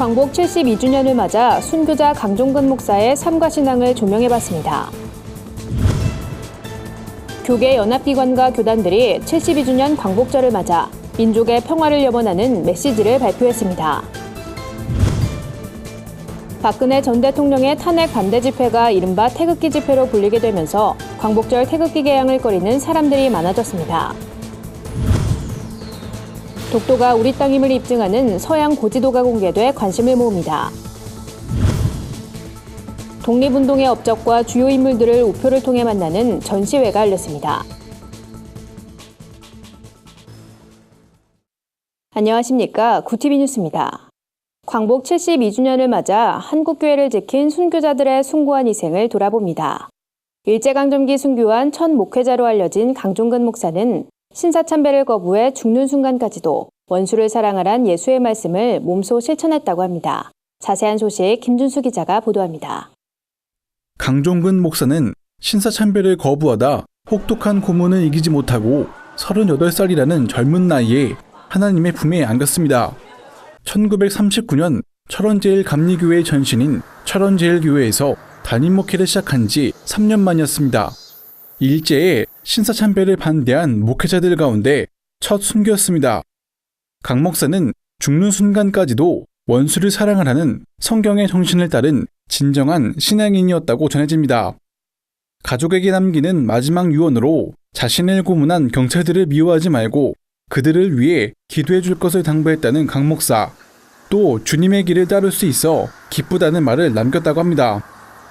광복 72주년을 맞아 순교자 강종근 목사의 삶과 신앙을 조명해봤습니다. 교계 연합기관과 교단들이 72주년 광복절을 맞아 민족의 평화를 염원하는 메시지를 발표했습니다. 박근혜 전 대통령의 탄핵 반대 집회가 이른바 태극기 집회로 불리게 되면서 광복절 태극기 개양을 거리는 사람들이 많아졌습니다. 독도가 우리 땅임을 입증하는 서양 고지도가 공개돼 관심을 모읍니다. 독립운동의 업적과 주요 인물들을 우표를 통해 만나는 전시회가 열렸습니다. 안녕하십니까. 구티비 뉴스입니다. 광복 72주년을 맞아 한국교회를 지킨 순교자들의 숭고한 희생을 돌아봅니다. 일제강점기 순교한 첫 목회자로 알려진 강종근 목사는 신사참배를 거부해 죽는 순간까지도 원수를 사랑하란 예수의 말씀을 몸소 실천했다고 합니다. 자세한 소식 김준수 기자가 보도합니다. 강종근 목사는 신사참배를 거부하다 혹독한 고문을 이기지 못하고 38살이라는 젊은 나이에 하나님의 품에 안겼습니다. 1939년 철원제일감리교회 전신인 철원제일교회에서 담임 목회를 시작한 지 3년 만이었습니다. 일제에 신사참배를 반대한 목회자들 가운데 첫 순교였습니다. 강 목사는 죽는 순간까지도 원수를 사랑하라는 성경의 정신을 따른 진정한 신앙인이었다고 전해집니다. 가족에게 남기는 마지막 유언으로 자신을 고문한 경찰들을 미워하지 말고 그들을 위해 기도해 줄 것을 당부했다는 강 목사. 또 주님의 길을 따를 수 있어 기쁘다는 말을 남겼다고 합니다.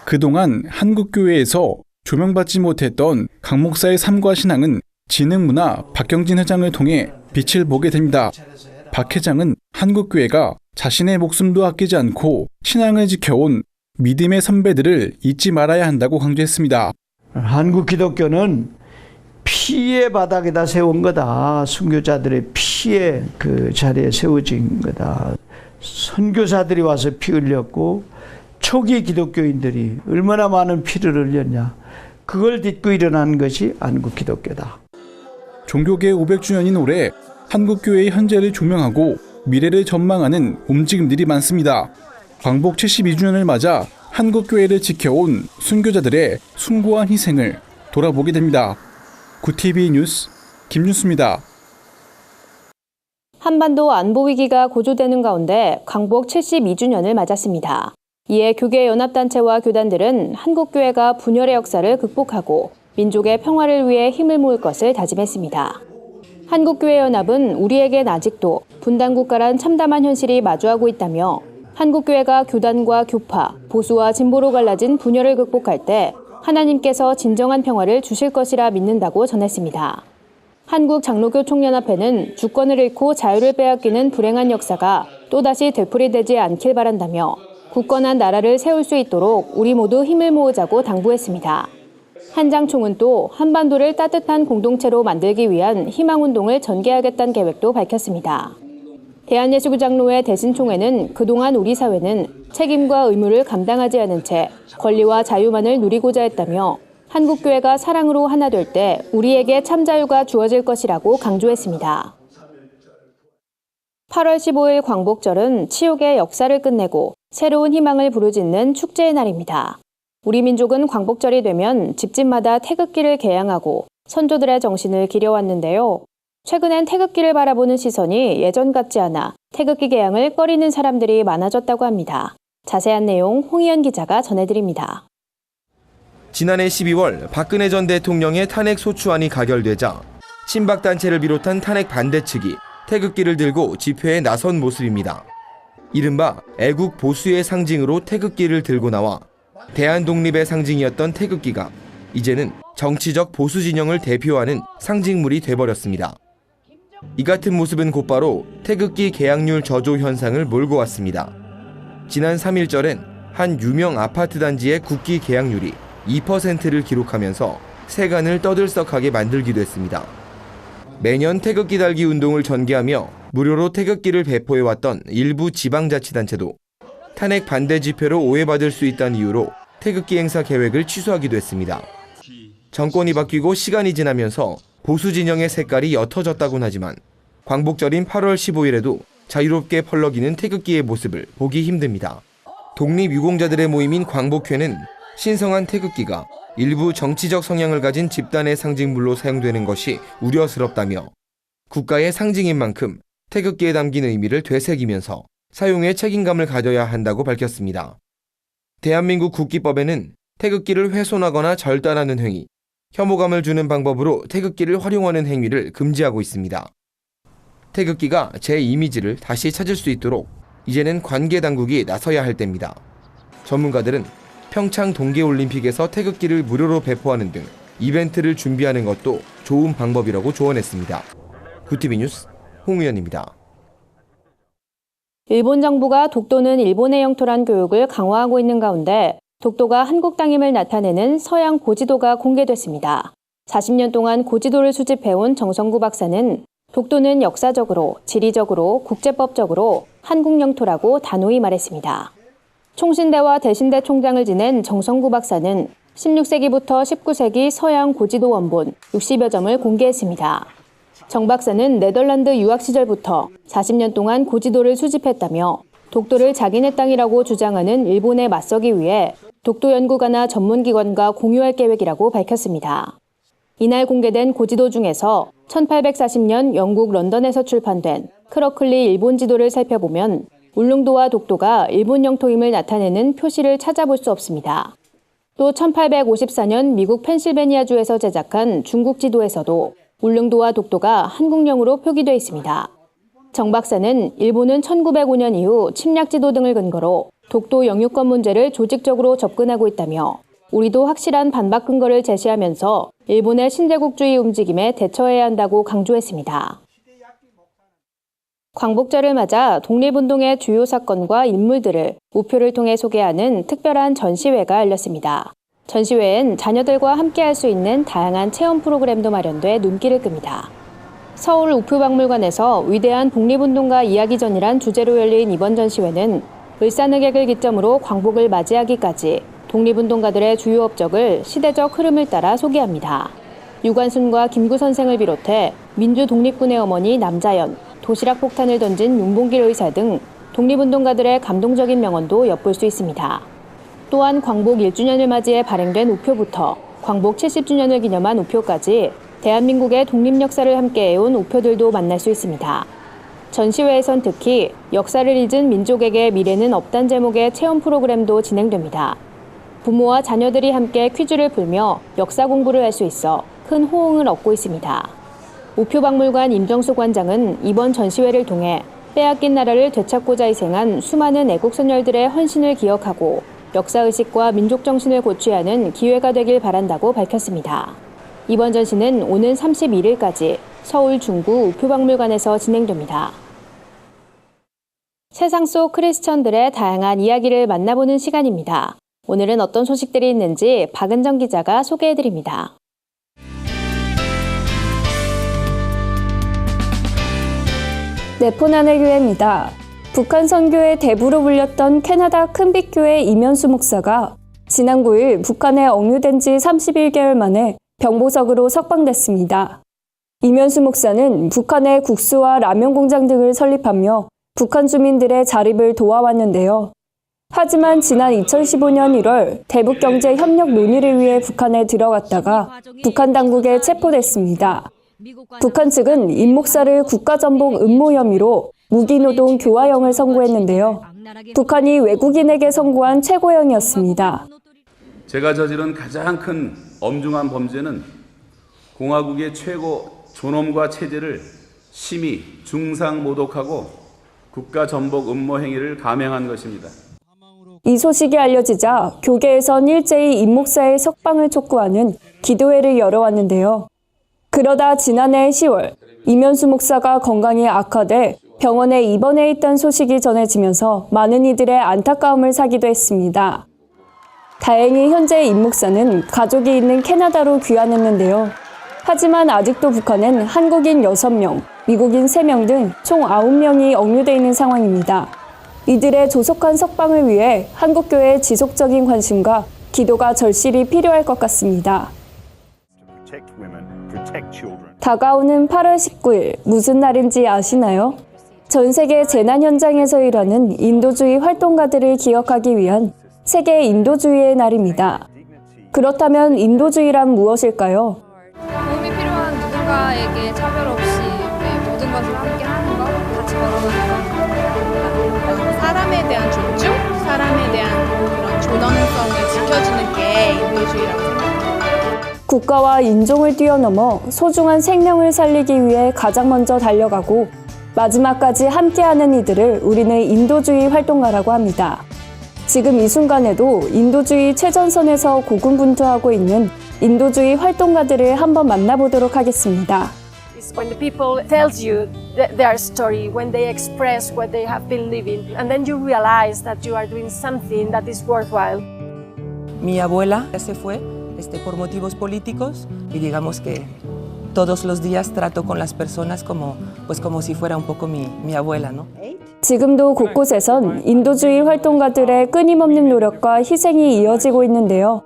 그동안 한국교회에서 조명받지 못했던 강 목사의 삶과 신앙은 진흥문화 박경진 회장을 통해 빛을 보게 됩니다. 박 회장은 한국교회가 자신의 목숨도 아끼지 않고 신앙을 지켜온 믿음의 선배들을 잊지 말아야 한다고 강조했습니다. 한국 기독교는 피의 바닥에다 세운 거다. 순교자들의 피의 그 자리에 세워진 거다. 선교사들이 와서 피 흘렸고 초기 기독교인들이 얼마나 많은 피를 흘렸냐. 그걸 딛고 일어난 것이 한국 기독교다. 종교계 500주년인 올해 한국교회의 현재를 조명하고 미래를 전망하는 움직임들이 많습니다. 광복 72주년을 맞아 한국교회를 지켜온 순교자들의 숭고한 희생을 돌아보게 됩니다. 구티비 뉴스 김준수입니다. 한반도 안보 위기가 고조되는 가운데 광복 72주년을 맞았습니다. 이에 교계 연합단체와 교단들은 한국교회가 분열의 역사를 극복하고 민족의 평화를 위해 힘을 모을 것을 다짐했습니다. 한국교회연합은 우리에겐 아직도 분단국가란 참담한 현실이 마주하고 있다며 한국교회가 교단과 교파, 보수와 진보로 갈라진 분열을 극복할 때 하나님께서 진정한 평화를 주실 것이라 믿는다고 전했습니다. 한국장로교총연합회는 주권을 잃고 자유를 빼앗기는 불행한 역사가 또다시 되풀이되지 않길 바란다며 굳건한 나라를 세울 수 있도록 우리 모두 힘을 모으자고 당부했습니다. 한장총은 또 한반도를 따뜻한 공동체로 만들기 위한 희망운동을 전개하겠다는 계획도 밝혔습니다. 대한예수교 장로회 대신총회는 그동안 우리 사회는 책임과 의무를 감당하지 않은 채 권리와 자유만을 누리고자 했다며 한국교회가 사랑으로 하나 될 때 우리에게 참자유가 주어질 것이라고 강조했습니다. 8월 15일 광복절은 치욕의 역사를 끝내고 새로운 희망을 부르짖는 축제의 날입니다. 우리 민족은 광복절이 되면 집집마다 태극기를 개양하고 선조들의 정신을 기려왔는데요. 최근엔 태극기를 바라보는 시선이 예전 같지 않아 태극기 개양을 꺼리는 사람들이 많아졌다고 합니다. 자세한 내용 홍희연 기자가 전해드립니다. 지난해 12월 박근혜 전 대통령의 탄핵 소추안이 가결되자 친박단체를 비롯한 탄핵 반대 측이 태극기를 들고 집회에 나선 모습입니다. 이른바 애국 보수의 상징으로 태극기를 들고 나와 대한독립의 상징이었던 태극기가 이제는 정치적 보수 진영을 대표하는 상징물이 돼버렸습니다. 이 같은 모습은 곧바로 태극기 개양률 저조 현상을 몰고 왔습니다. 지난 3일절엔 한 유명 아파트 단지의 국기 개양률이 2%를 기록하면서 세간을 떠들썩하게 만들기도 했습니다. 매년 태극기 달기 운동을 전개하며 무료로 태극기를 배포해왔던 일부 지방자치단체도 탄핵 반대 집회로 오해받을 수 있다는 이유로 태극기 행사 계획을 취소하기도 했습니다. 정권이 바뀌고 시간이 지나면서 보수 진영의 색깔이 옅어졌다곤 하지만 광복절인 8월 15일에도 자유롭게 펄럭이는 태극기의 모습을 보기 힘듭니다. 독립유공자들의 모임인 광복회는 신성한 태극기가 일부 정치적 성향을 가진 집단의 상징물로 사용되는 것이 우려스럽다며 국가의 상징인 만큼 태극기에 담긴 의미를 되새기면서 사용에 책임감을 가져야 한다고 밝혔습니다. 대한민국 국기법에는 태극기를 훼손하거나 절단하는 행위, 혐오감을 주는 방법으로 태극기를 활용하는 행위를 금지하고 있습니다. 태극기가 제 이미지를 다시 찾을 수 있도록 이제는 관계 당국이 나서야 할 때입니다. 전문가들은 평창 동계올림픽에서 태극기를 무료로 배포하는 등 이벤트를 준비하는 것도 좋은 방법이라고 조언했습니다. 구티비 뉴스 홍우연입니다. 일본 정부가 독도는 일본의 영토란 교육을 강화하고 있는 가운데 독도가 한국 땅임을 나타내는 서양 고지도가 공개됐습니다. 40년 동안 고지도를 수집해온 정성구 박사는 독도는 역사적으로, 지리적으로, 국제법적으로 한국 영토라고 단호히 말했습니다. 총신대와 대신대 총장을 지낸 정성구 박사는 16세기부터 19세기 서양 고지도 원본 60여 점을 공개했습니다. 정 박사는 네덜란드 유학 시절부터 40년 동안 고지도를 수집했다며 독도를 자기네 땅이라고 주장하는 일본에 맞서기 위해 독도연구가나 전문기관과 공유할 계획이라고 밝혔습니다. 이날 공개된 고지도 중에서 1840년 영국 런던에서 출판된 크러클리 일본 지도를 살펴보면 울릉도와 독도가 일본 영토임을 나타내는 표시를 찾아볼 수 없습니다. 또 1854년 미국 펜실베니아주에서 제작한 중국 지도에서도 울릉도와 독도가 한국령으로 표기되어 있습니다. 정 박사는 일본은 1905년 이후 침략 지도 등을 근거로 독도 영유권 문제를 조직적으로 접근하고 있다며 우리도 확실한 반박 근거를 제시하면서 일본의 신제국주의 움직임에 대처해야 한다고 강조했습니다. 광복절을 맞아 독립운동의 주요 사건과 인물들을 우표를 통해 소개하는 특별한 전시회가 열렸습니다. 전시회엔 자녀들과 함께할 수 있는 다양한 체험 프로그램도 마련돼 눈길을 끕니다. 서울 우표박물관에서 위대한 독립운동가 이야기전이란 주제로 열린 이번 전시회는 을사늑약을 기점으로 광복을 맞이하기까지 독립운동가들의 주요 업적을 시대적 흐름을 따라 소개합니다. 유관순과 김구 선생을 비롯해 민주독립군의 어머니 남자연, 도시락 폭탄을 던진 윤봉길 의사 등 독립운동가들의 감동적인 명언도 엿볼 수 있습니다. 또한 광복 1주년을 맞이해 발행된 우표부터 광복 70주년을 기념한 우표까지 대한민국의 독립 역사를 함께해온 우표들도 만날 수 있습니다. 전시회에선 특히 역사를 잊은 민족에게 미래는 없단 제목의 체험 프로그램도 진행됩니다. 부모와 자녀들이 함께 퀴즈를 풀며 역사 공부를 할 수 있어 큰 호응을 얻고 있습니다. 우표박물관 임정수 관장은 이번 전시회를 통해 빼앗긴 나라를 되찾고자 희생한 수많은 애국선열들의 헌신을 기억하고 역사의식과 민족정신을 고취하는 기회가 되길 바란다고 밝혔습니다. 이번 전시는 오는 31일까지 서울 중구 우표박물관에서 진행됩니다. 세상 속 크리스천들의 다양한 이야기를 만나보는 시간입니다. 오늘은 어떤 소식들이 있는지 박은정 기자가 소개해드립니다. 네포난의 교회입니다. 북한 선교의 대부로 불렸던 캐나다 큰빛교회 이면수 목사가 지난 9일 북한에 억류된 지 31개월 만에 병보석으로 석방됐습니다. 이면수 목사는 북한의 국수와 라면 공장 등을 설립하며 북한 주민들의 자립을 도와왔는데요. 하지만 지난 2015년 1월 대북경제 협력 논의를 위해 북한에 들어갔다가 북한 당국에 체포됐습니다. 북한 측은 임 목사를 국가전복 음모 혐의로 무기노동 교화형을 선고했는데요. 북한이 외국인에게 선고한 최고형이었습니다. 제가 저지른 가장 큰 엄중한 범죄는 공화국의 최고 존엄과 체제를 심히 중상모독하고 국가전복 음모 행위를 감행한 것입니다. 이 소식이 알려지자 교계에선 일제히 임 목사의 석방을 촉구하는 기도회를 열어왔는데요. 그러다 지난해 10월 이면수 목사가 건강이 악화돼 병원에 입원해 있다는 소식이 전해지면서 많은 이들의 안타까움을 사기도 했습니다. 다행히 현재 임 목사는 가족이 있는 캐나다로 귀환했는데요. 하지만 아직도 북한엔 한국인 6명, 미국인 3명 등 총 9명이 억류돼 있는 상황입니다. 이들의 조속한 석방을 위해 한국교회의 지속적인 관심과 기도가 절실히 필요할 것 같습니다. 다가오는 8월 19일 무슨 날인지 아시나요? 전 세계 재난 현장에서 일하는 인도주의 활동가들을 기억하기 위한 세계 인도주의의 날입니다. 그렇다면 인도주의란 무엇일까요? 도움이 필요한 누군가에게 차별 없이 모든 것을 함께 하는 것, 같이 걸어가는 것. 사람에 대한 존중, 사람에 대한 그런 존엄성을 지켜주는 게 인도주의라고 생각합니다. 국가와 인종을 뛰어넘어 소중한 생명을 살리기 위해 가장 먼저 달려가고 마지막까지 함께하는 이들을 우리는 인도주의 활동가라고 합니다. 지금 이 순간에도 인도주의 최전선에서 고군분투하고 있는 인도주의 활동가들을 한번 만나보도록 하겠습니다. When the people tells you their story, when they express what they have been living, and then you realize that you are doing something that is worthwhile. Mi abuela se fue por motivos políticos y digamos que todos los días trato con las personas como si fuera un poco mi abuela, ¿no? 지금도 곳곳에선 인도주의 활동가들의 끊임없는 노력과 희생이 이어지고 있는데요.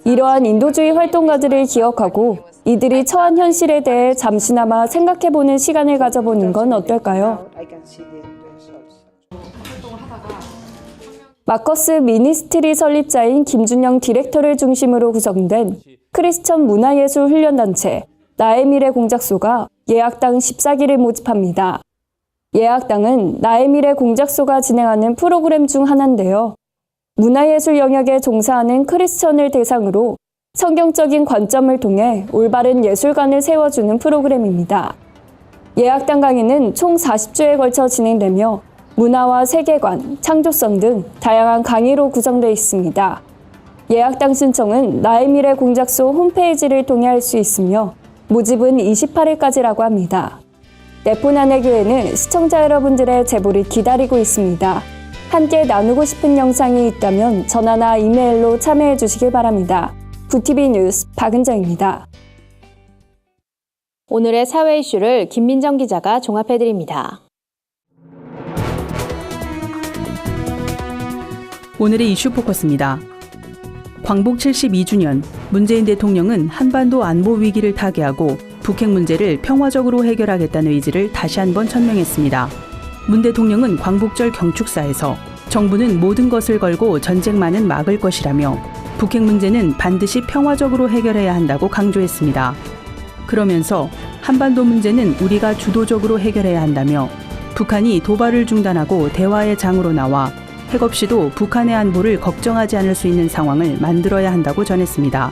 이러한 인도주의 활동가들을 기억하고 이들이 처한 현실에 대해 잠시나마 생각해보는 시간을 가져보는 건 어떨까요? 마커스 미니스트리 설립자인 김준영 디렉터를 중심으로 구성된 크리스천 문화예술 훈련단체 나의 미래 공작소가 예학당 14기를 모집합니다. 예학당은 나의 미래 공작소가 진행하는 프로그램 중 하나인데요. 문화예술 영역에 종사하는 크리스천을 대상으로 성경적인 관점을 통해 올바른 예술관을 세워주는 프로그램입니다. 예학당 강의는 총 40주에 걸쳐 진행되며 문화와 세계관, 창조성 등 다양한 강의로 구성되어 있습니다. 예학당 신청은 나의 미래 공작소 홈페이지를 통해 할 수 있으며 모집은 28일까지라고 합니다. 네포난의 교회는 시청자 여러분들의 제보를 기다리고 있습니다. 함께 나누고 싶은 영상이 있다면 전화나 이메일로 참여해 주시길 바랍니다. 구티비 뉴스 박은정입니다. 오늘의 사회 이슈를 김민정 기자가 종합해드립니다. 오늘의 이슈 포커스입니다. 광복 72주년, 문재인 대통령은 한반도 안보 위기를 타개하고 북핵 문제를 평화적으로 해결하겠다는 의지를 다시 한번 천명했습니다. 문 대통령은 광복절 경축사에서 정부는 모든 것을 걸고 전쟁만은 막을 것이라며 북핵 문제는 반드시 평화적으로 해결해야 한다고 강조했습니다. 그러면서 한반도 문제는 우리가 주도적으로 해결해야 한다며 북한이 도발을 중단하고 대화의 장으로 나와 핵 없이도 북한의 안보를 걱정하지 않을 수 있는 상황을 만들어야 한다고 전했습니다.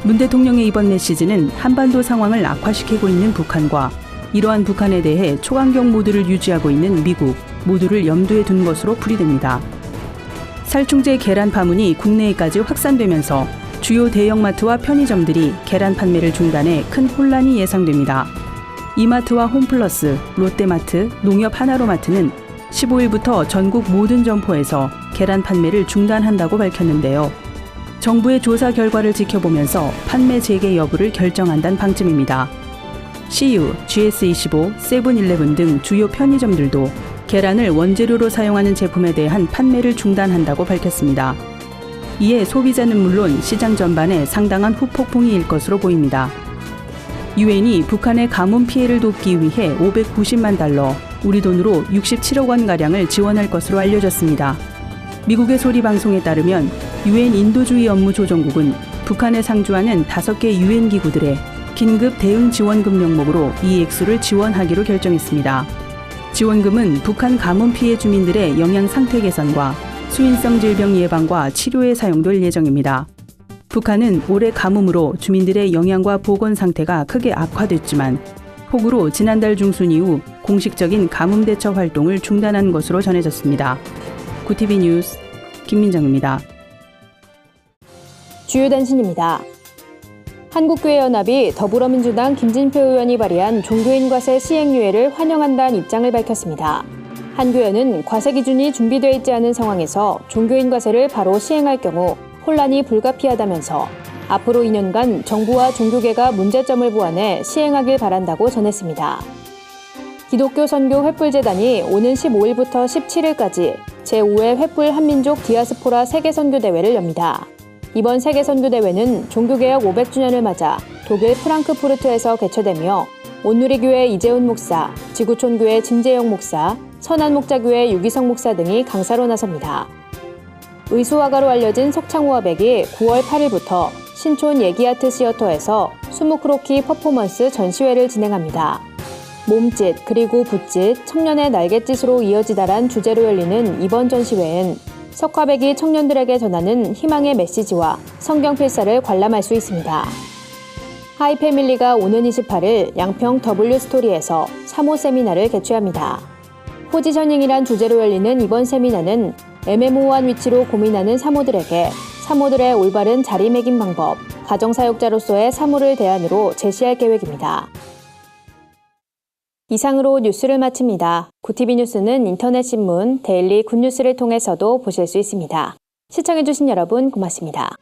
문 대통령의 이번 메시지는 한반도 상황을 악화시키고 있는 북한과 이러한 북한에 대해 초강경 모드를 유지하고 있는 미국 모두를 염두에 둔 것으로 풀이됩니다. 살충제 계란 파문이 국내에까지 확산되면서 주요 대형마트와 편의점들이 계란 판매를 중단해 큰 혼란이 예상됩니다. 이마트와 홈플러스, 롯데마트, 농협 하나로마트는 15일부터 전국 모든 점포에서 계란 판매를 중단한다고 밝혔는데요. 정부의 조사 결과를 지켜보면서 판매 재개 여부를 결정한다는 방침입니다. CU, GS25, 세븐일레븐 등 주요 편의점들도 계란을 원재료로 사용하는 제품에 대한 판매를 중단한다고 밝혔습니다. 이에 소비자는 물론 시장 전반에 상당한 후폭풍이 일 것으로 보입니다. 유엔이 북한의 가뭄 피해를 돕기 위해 590만 달러, 우리 돈으로 67억 원가량을 지원할 것으로 알려졌습니다. 미국의 소리 방송에 따르면 유엔 인도주의 업무 조정국은 북한에 상주하는 5개 유엔 기구들의 긴급 대응 지원금 명목으로 이 액수를 지원하기로 결정했습니다. 지원금은 북한 가뭄 피해 주민들의 영양 상태 개선과 수인성 질병 예방과 치료에 사용될 예정입니다. 북한은 올해 가뭄으로 주민들의 영양과 보건 상태가 크게 악화됐지만 폭우로 지난달 중순 이후 공식적인 가뭄 대처 활동을 중단한 것으로 전해졌습니다. 구티비 뉴스 김민정입니다. 주요 단신입니다. 한국교회연합이 더불어민주당 김진표 의원이 발의한 종교인 과세 시행유예를 환영한다는 입장을 밝혔습니다. 한 교회는 과세 기준이 준비되어 있지 않은 상황에서 종교인 과세를 바로 시행할 경우 혼란이 불가피하다면서 앞으로 2년간 정부와 종교계가 문제점을 보완해 시행하길 바란다고 전했습니다. 기독교 선교 횃불재단이 오는 15일부터 17일까지 제5회 횃불 한민족 디아스포라 세계선교대회를 엽니다. 이번 세계선교대회는 종교개혁 500주년을 맞아 독일 프랑크푸르트에서 개최되며 온누리교회 이재훈 목사, 지구촌교회 진재영 목사, 선한목자교회 유기성 목사 등이 강사로 나섭니다. 의수화가로 알려진 석창호 화백이 9월 8일부터 신촌 예기아트 시어터에서 수묵크로키 퍼포먼스 전시회를 진행합니다. 몸짓 그리고 붓짓, 청년의 날갯짓으로 이어지다란 주제로 열리는 이번 전시회엔 석화백이 청년들에게 전하는 희망의 메시지와 성경 필사를 관람할 수 있습니다. 하이패밀리가 오는 28일 양평 W스토리에서 3호 세미나를 개최합니다. 포지셔닝이란 주제로 열리는 이번 세미나는 애매모호한 위치로 고민하는 사모들에게 사모들의 올바른 자리매김 방법, 가정사역자로서의 사모를 대안으로 제시할 계획입니다. 이상으로 뉴스를 마칩니다. 구티비 뉴스는 인터넷 신문 데일리 굿뉴스를 통해서도 보실 수 있습니다. 시청해주신 여러분 고맙습니다.